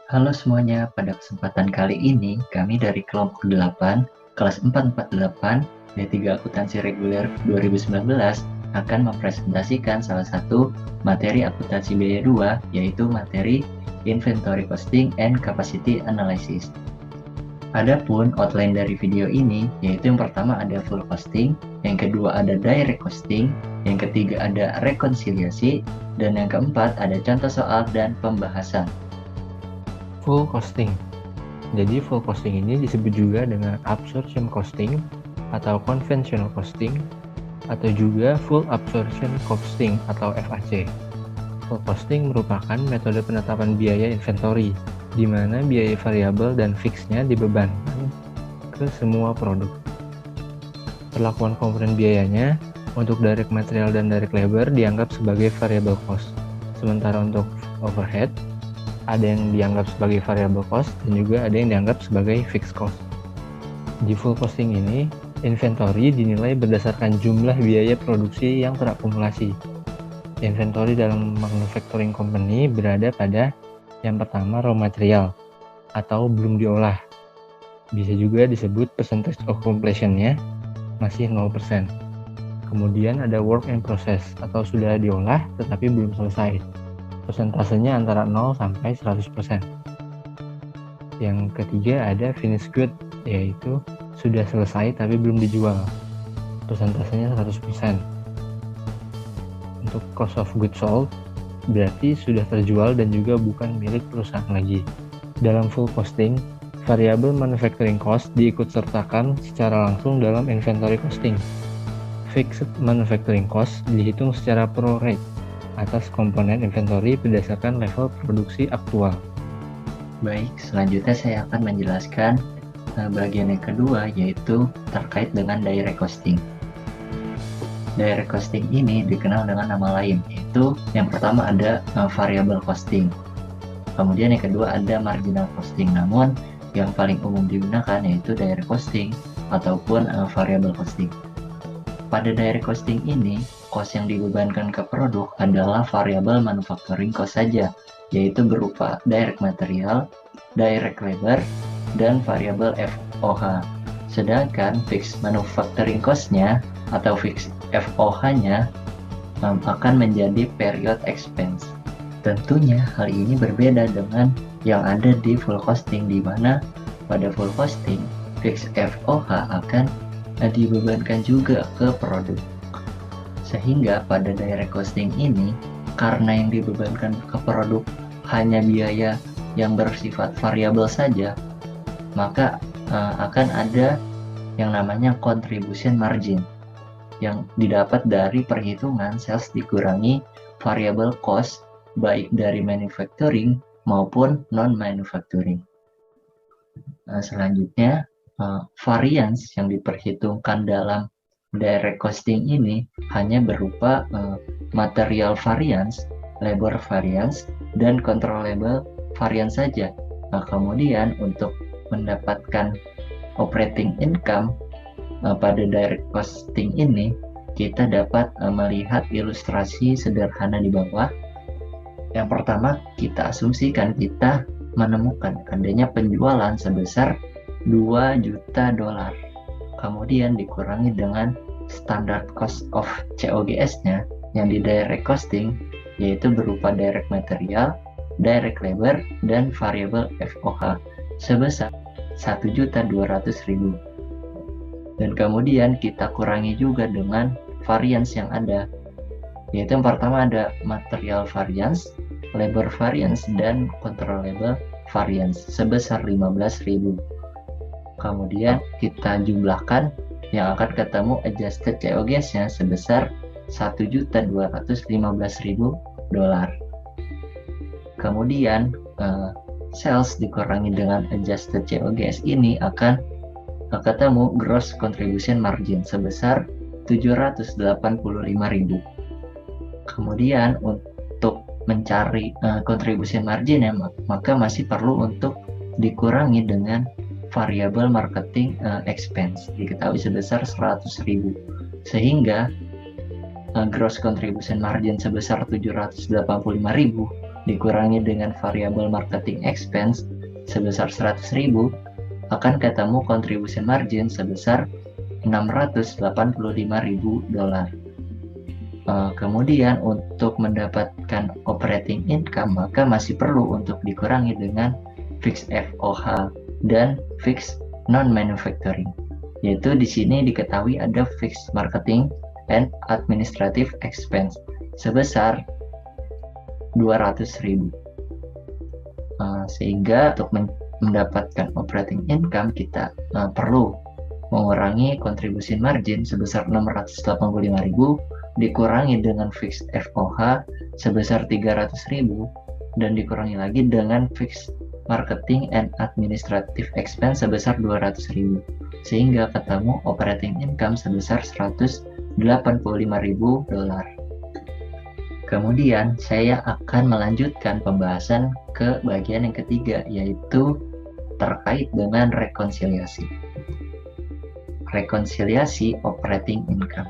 Halo semuanya, pada kesempatan kali ini kami dari kelompok 8, kelas 448, D3 Akuntansi Reguler 2019 akan mempresentasikan salah satu materi akuntansi biaya 2, yaitu materi Inventory Costing and Capacity Analysis. Adapun outline dari video ini, yaitu yang pertama ada full costing, yang kedua ada direct costing, yang ketiga ada rekonsiliasi, dan yang keempat ada contoh soal dan pembahasan. Full costing. Jadi full costing ini disebut juga dengan absorption costing atau conventional costing atau juga full absorption costing atau FAC. Full costing merupakan metode penetapan biaya inventory di mana biaya variabel dan fixnya dibebankan ke semua produk. Perlakuan komponen biayanya untuk direct material dan direct labor dianggap sebagai variable cost. Sementara untuk overhead ada yang dianggap sebagai variable cost dan juga ada yang dianggap sebagai fixed cost. Di full costing ini, inventory dinilai berdasarkan jumlah biaya produksi yang terakumulasi. Inventory dalam manufacturing company berada pada yang pertama raw material atau belum diolah. Bisa juga disebut percentage of completion-nya masih 0%. Kemudian ada work in process atau sudah diolah tetapi belum selesai. Persentasenya antara 0 sampai 100%. Yang ketiga ada finished good, yaitu sudah selesai tapi belum dijual. Persentasenya 100%. Untuk cost of goods sold, berarti sudah terjual dan juga bukan milik perusahaan lagi. Dalam full costing, variabel manufacturing cost diikutsertakan secara langsung dalam inventory costing. Fixed manufacturing cost dihitung secara pro rate atas komponen inventory berdasarkan level produksi aktual. Baik, selanjutnya saya akan menjelaskan bagian yang kedua, yaitu terkait dengan direct costing. Direct costing ini dikenal dengan nama lain, yaitu yang pertama ada variable costing. Kemudian yang kedua ada marginal costing, namun yang paling umum digunakan yaitu direct costing ataupun variable costing. Pada direct costing ini, cost yang dibebankan ke produk adalah variabel manufacturing cost saja, yaitu berupa direct material, direct labor, dan variabel FOH. Sedangkan fixed manufacturing cost-nya atau fixed FOH-nya akan menjadi period expense. Tentunya hal ini berbeda dengan yang ada di full costing, di mana pada full costing fixed FOH akan dibebankan juga ke produk. Sehingga pada direct costing ini, karena yang dibebankan ke produk hanya biaya yang bersifat variabel saja, maka akan ada yang namanya contribution margin yang didapat dari perhitungan sales dikurangi variable cost baik dari manufacturing maupun non-manufacturing. Selanjutnya, variance yang diperhitungkan dalam direct costing ini hanya berupa material variance, labor variance, dan controllable variance saja. Nah, kemudian untuk mendapatkan operating income pada direct costing ini, kita dapat melihat ilustrasi sederhana di bawah. Yang pertama, kita asumsikan kita menemukan adanya penjualan sebesar 2 juta dolar. Kemudian dikurangi dengan standard cost of COGS-nya yang di direct costing, yaitu berupa direct material, direct labor, dan variable FOH sebesar 1.200.000. Dan kemudian kita kurangi juga dengan variance yang ada, yaitu yang pertama ada material variance, labor variance, dan controllable variance sebesar 15.000. Kemudian kita jumlahkan yang akan ketemu adjusted COGS-nya sebesar 1.215.000 dolar. Kemudian sales dikurangi dengan adjusted COGS ini akan ketemu gross contribution margin sebesar 785.000. Kemudian untuk mencari contribution margin ya, maka masih perlu untuk dikurangi dengan variable marketing expense diketahui sebesar 100.000, sehingga gross contribution margin sebesar 785.000 dikurangi dengan variabel marketing expense sebesar 100.000, akan ketemu contribution margin sebesar $685.000. Kemudian untuk mendapatkan operating income, maka masih perlu untuk dikurangi dengan fixed FOH dan fixed non-manufacturing. Yaitu di sini diketahui ada fixed marketing and administrative expense sebesar 200.000. Sehingga untuk mendapatkan operating income kita perlu mengurangi contribution margin sebesar 685.000 dikurangi dengan fixed FOH sebesar 300.000 dan dikurangi lagi dengan fixed marketing and administrative expense sebesar 200.000, sehingga ketemu operating income sebesar $185.000. Kemudian saya akan melanjutkan pembahasan ke bagian yang ketiga, yaitu terkait dengan rekonsiliasi. Rekonsiliasi operating income.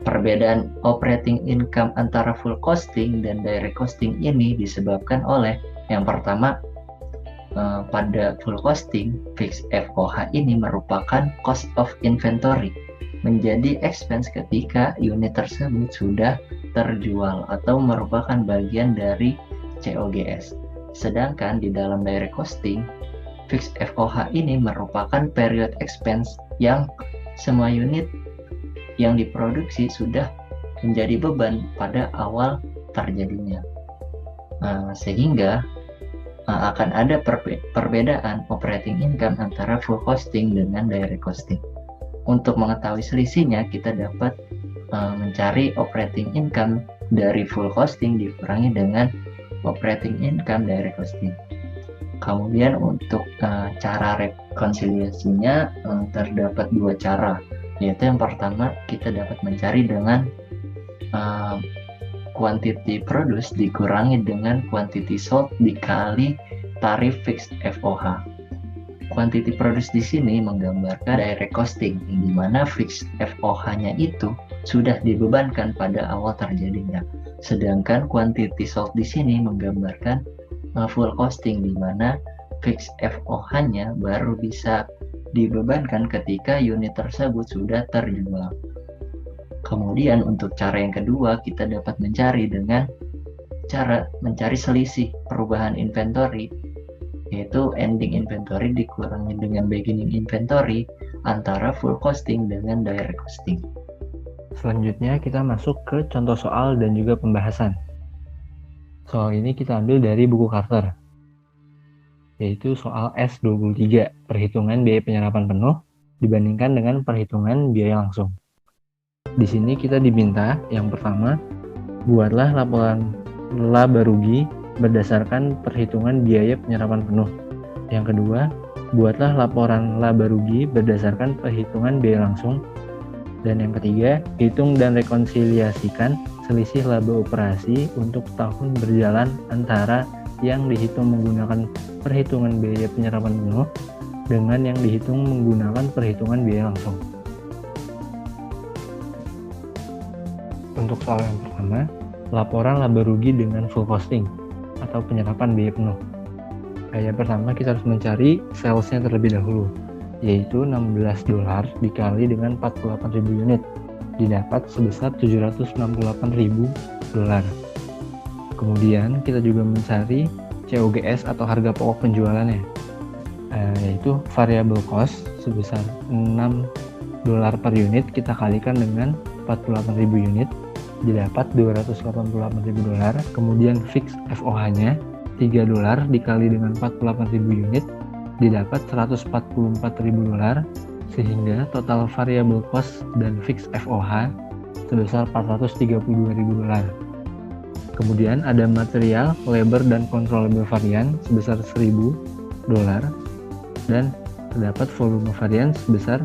Perbedaan operating income antara full costing dan direct costing ini disebabkan oleh yang pertama, pada full costing, fixed FOH ini merupakan cost of inventory, menjadi expense ketika unit tersebut sudah terjual atau merupakan bagian dari COGS. Sedangkan di dalam direct costing, fixed FOH ini merupakan period expense yang semua unit yang diproduksi sudah menjadi beban pada awal terjadinya. Sehingga akan ada perbedaan operating income antara full costing dengan direct costing. Untuk mengetahui selisihnya, kita dapat mencari operating income dari full costing dikurangi dengan operating income direct costing. Kemudian untuk cara rekonsiliasinya terdapat dua cara, yaitu yang pertama kita dapat mencari dengan quantity produced dikurangi dengan quantity sold dikali tarif fixed FOH. Quantity produced di sini menggambarkan direct costing, di mana fixed FOH-nya itu sudah dibebankan pada awal terjadinya. Sedangkan quantity sold di sini menggambarkan full costing, di mana fixed FOH-nya baru bisa dibebankan ketika unit tersebut sudah terjual. Kemudian untuk cara yang kedua, kita dapat mencari dengan cara mencari selisih perubahan inventory, yaitu ending inventory dikurangi dengan beginning inventory antara full costing dengan direct costing. Selanjutnya kita masuk ke contoh soal dan juga pembahasan. Soal ini kita ambil dari buku Carter, yaitu soal S23, perhitungan biaya penyerapan penuh dibandingkan dengan perhitungan biaya langsung. Di sini kita diminta yang pertama, buatlah laporan laba rugi berdasarkan perhitungan biaya penyerapan penuh. Yang kedua, buatlah laporan laba rugi berdasarkan perhitungan biaya langsung. Dan yang ketiga, hitung dan rekonsiliasikan selisih laba operasi untuk tahun berjalan antara yang dihitung menggunakan perhitungan biaya penyerapan penuh dengan yang dihitung menggunakan perhitungan biaya langsung. Untuk soal yang pertama, laporan laba rugi dengan full costing atau penyerapan biaya penuh. Yang pertama kita harus mencari salesnya terlebih dahulu, yaitu $16 dikali dengan 48.000 unit, didapat sebesar $768.000. Kemudian kita juga mencari COGS atau harga pokok penjualannya, yaitu variable cost sebesar $6 per unit kita kalikan dengan 48.000 unit, didapat $288.000. Kemudian fix FOH-nya $3 dikali dengan 48.000 unit, didapat $144.000, sehingga total variable cost dan fix FOH sebesar $432.000. Kemudian ada material, labor, dan controllable varian sebesar $1.000 dan terdapat volume varian sebesar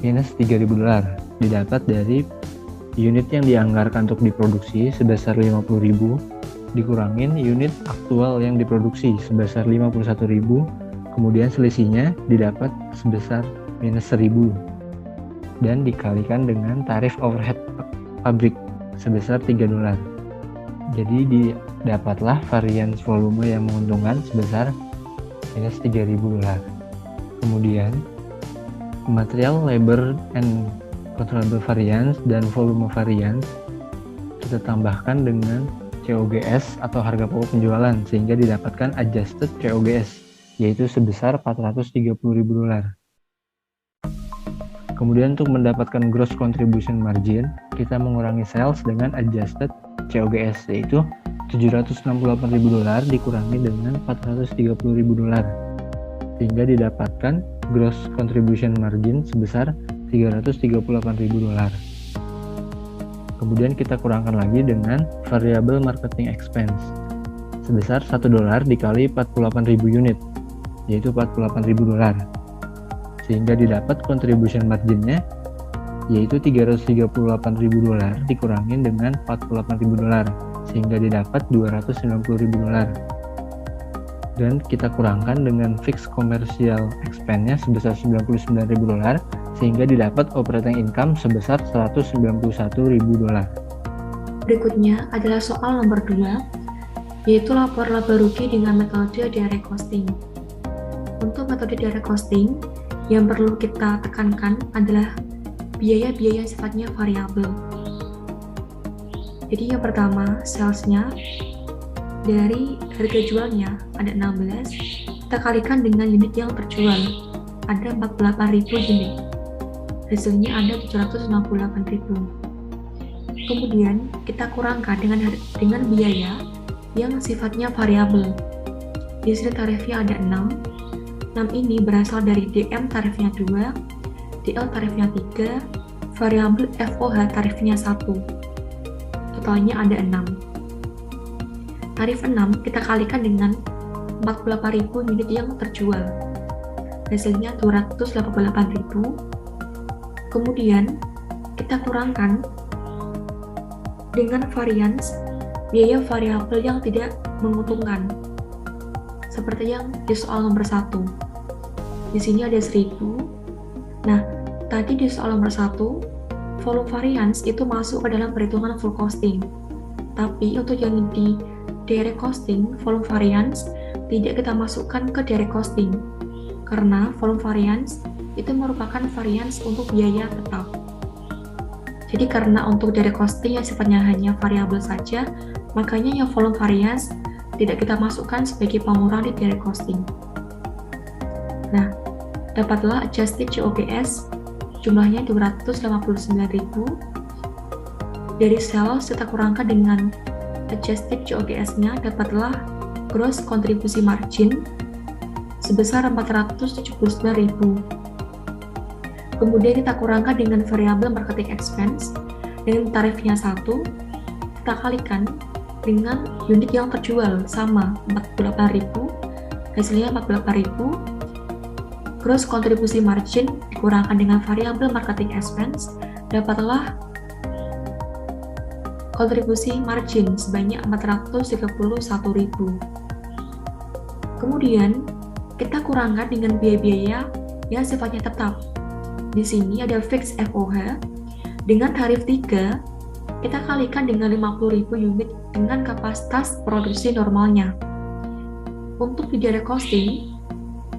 minus $3.000, didapat dari unit yang dianggarkan untuk diproduksi sebesar 50.000 dikurangin unit aktual yang diproduksi sebesar 51.000, kemudian selisihnya didapat sebesar minus 1.000 dan dikalikan dengan tarif overhead pabrik sebesar $3. Jadi didapatlah variance volume yang menguntungkan sebesar minus $3.000. Kemudian material, labor, and controllable variance dan volume variance kita tambahkan dengan COGS atau harga pokok penjualan sehingga didapatkan adjusted COGS yaitu sebesar $430.000. Kemudian untuk mendapatkan gross contribution margin, kita mengurangi sales dengan adjusted COGS yaitu $768.000 dikurangi dengan $430.000 sehingga didapatkan gross contribution margin sebesar $338.000. Kemudian kita kurangkan lagi dengan variable marketing expense sebesar $1 dikali 48.000 unit yaitu $48.000 sehingga didapat contribution marginnya yaitu $338.000 dikurangin dengan $48.000 sehingga didapat $290.000 dan kita kurangkan dengan fixed commercial expense-nya sebesar $99.000 sehingga didapat operating income sebesar $191.000. Berikutnya adalah soal nomor 2, yaitu lapor laba rugi dengan metode direct costing. Untuk metode direct costing, yang perlu kita tekankan adalah biaya-biaya yang sifatnya variabel. Jadi yang pertama, sales-nya dari harga jualnya ada 16, kita kalikan dengan unit yang terjual, ada 48.000 unit. Hasilnya ada 768.000. Kemudian kita kurangkan dengan biaya yang sifatnya variabel. Di sini tarifnya ada 6. 6 ini berasal dari DM tarifnya 2, DL tarifnya 3, variabel FOH tarifnya 1. Totalnya ada 6. Tarif 6 kita kalikan dengan 48.000 unit yang terjual. Hasilnya 288.000. Kemudian kita kurangkan dengan variance biaya variabel yang tidak menguntungkan seperti yang di soal nomor 1. Di sini ada 1.000. Nah, tadi di soal nomor 1 volume variance itu masuk ke dalam perhitungan full costing. Tapi untuk yang di direct costing, volume variance tidak kita masukkan ke direct costing karena volume variance itu merupakan variance untuk biaya tetap. Jadi karena untuk direct costing yang sifatnya hanya variabel saja, makanya yang volume variance tidak kita masukkan sebagai pengurang di direct costing. Nah, dapatlah adjusted COGS jumlahnya 259.000. Dari sales kita kurangkan dengan adjusted COGS-nya, dapatlah gross kontribusi margin sebesar 479.000. Kemudian kita kurangkan dengan variabel marketing expense dengan tarifnya 1, kita kalikan dengan unit yang terjual sama 48.000, hasilnya 48.000. Gross kontribusi margin dikurangkan dengan variabel marketing expense, dapatlah kontribusi margin sebanyak 431.000. Kemudian kita kurangkan dengan biaya-biaya yang sifatnya tetap. Di sini ada fixed FOH dengan tarif 3, kita kalikan dengan 50.000 unit dengan kapasitas produksi normalnya. Untuk di direct costing,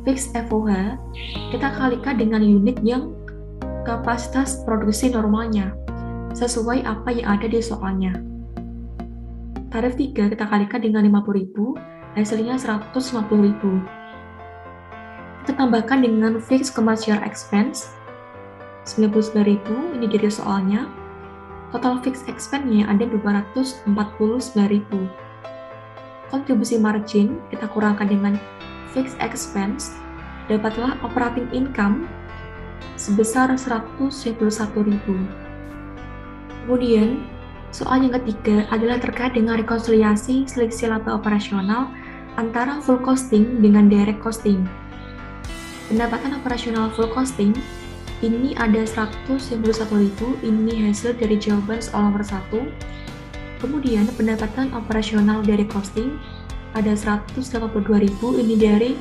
fixed FOH kita kalikan dengan unit yang kapasitas produksi normalnya, sesuai apa yang ada di soalnya. Tarif 3 kita kalikan dengan 50.000, hasilnya 150.000. Kita tambahkan dengan fixed commercial expense 99.000, ini jadi soalnya. Total fixed expense-nya ada 249.000. Kontribusi margin kita kurangkan dengan fixed expense, dapatlah operating income sebesar 121.000. Kemudian, soal yang ketiga adalah terkait dengan rekonsiliasi selisih laba operasional antara full costing dengan direct costing. Pendapatan operasional full costing ini ada 191.000, ini hasil dari jawaban soal nomor 1. Kemudian pendapatan operasional direct costing ada 182.000, ini dari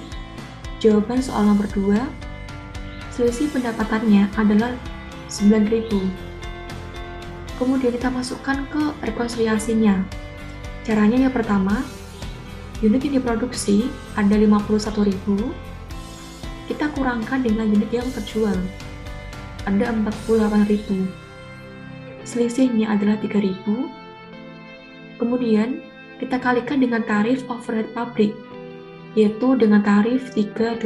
jawaban soal nomor 2. Selisih pendapatannya adalah 9.000. Kemudian kita masukkan ke rekonsiliasinya. Caranya yang pertama, unit yang diproduksi ada 51.000, kita kurangkan dengan unit yang terjual, ada 48.000. Selisihnya adalah 3.000. Kemudian, kita kalikan dengan tarif overhead pabrik, yaitu dengan tarif $3.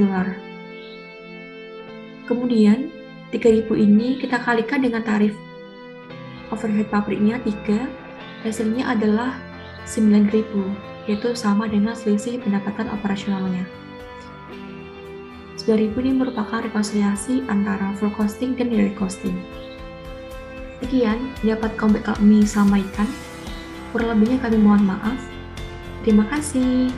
Kemudian, 3.000 ini kita kalikan dengan tarif overhead pabriknya 3, hasilnya adalah 9.000, yaitu sama dengan selisih pendapatan operasionalnya. 9.000 ini merupakan rekonsiliasi antara full costing dan direct costing. Sekian dapat kami sampaikan, kurang lebihnya kami mohon maaf. Terima kasih.